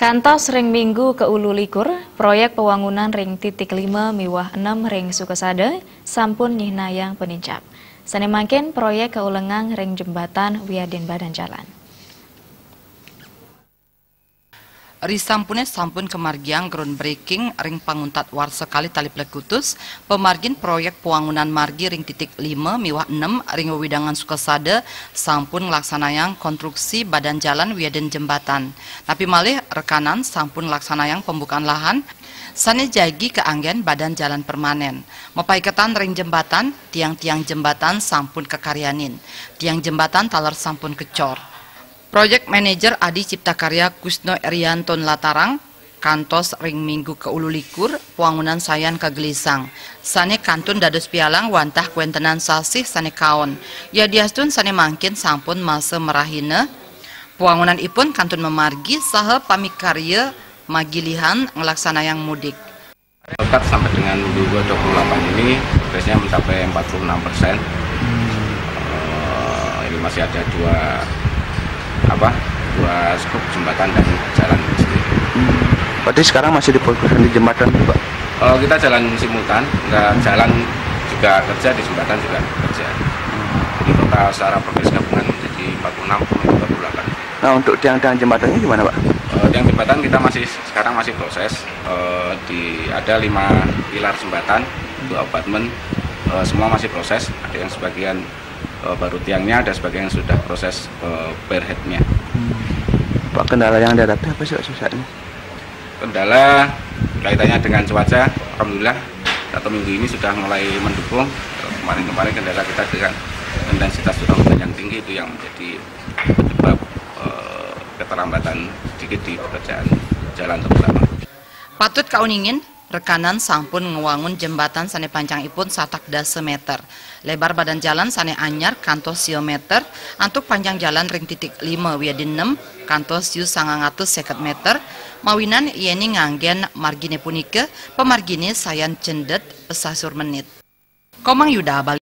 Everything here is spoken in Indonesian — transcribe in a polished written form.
Kantos ring Minggu ke Ulu Likur, proyek pembangunan ring titik 5 miwah 6 ring Sukasada, sampun nyihnayang penincap. Sane mangkin proyek keulengang ring jembatan wiadin badan jalan. Risampune sampun kemargiang groundbreaking ring panguntat war sekali tali plekutus, pemargin proyek pembangunan margi ring titik 5 miwah 6 ring wewidangan Sukasada sampun ngelaksanayang konstruksi badan jalan wiadin jembatan. Tapi malih rekanan sampun ngelaksanayang pembukaan lahan sane jagi keanggen badan jalan permanen. Mapaiketan ring jembatan, tiang-tiang jembatan sampun kekaryanin. Tiang jembatan taler sampun kecor. Project Manager Adi Cipta Karya Kusno Erianton Latarang, kantos ring Minggu ke Ulu Likur, pembangunan sayan ke Gelisang. Sane kantun dados pialang wantah kuentenan sasih sane kaon. Ya diastun sane mangkin sampun masa merahina. Pembangunan ipun kantun memargi saha pamikarya magilihan ngelaksanayang mudik. Total sampai dengan 2028 ini progresnya mencapai 46%. Ini masih ada dua skop jembatan dan jalan sendiri. Berarti sekarang masih difokuskan di jembatan, Pak? Kita jalan simultan, jalan juga kerja, di jembatan juga kerja. Jadi total secara progres gabungan menjadi 46,28. Nah, untuk tiang-tiang jembatannya gimana, Pak? Tiang jembatan kita sekarang masih proses. Ada 5 pilar jembatan, 2 abutment, semua masih proses. Ada yang sebagian baru tiangnya, ada sebagian yang sudah proses perheadnya. Pak, kendala yang dihadapi apa sih susahnya? Kendala kaitannya dengan cuaca, alhamdulillah 1 minggu ini sudah mulai mendukung. Kemarin kendala kita dengan intensitas curah hujan yang tinggi itu yang menjadi penyebab keterlambatan sedikit di pekerjaan jalan terutama. Patut kauningin rekanan sampun ngewangun jembatan sane panjangipun 1 meter. Lebar badan jalan sane anyar kantos meter, antuk panjang jalan ring titik 5 wiadin 6 kantos 950 meter. Mawinan yeni nganggen margine punike, pemargine sayan cendet pesasur menit. Komang Yuda Bali.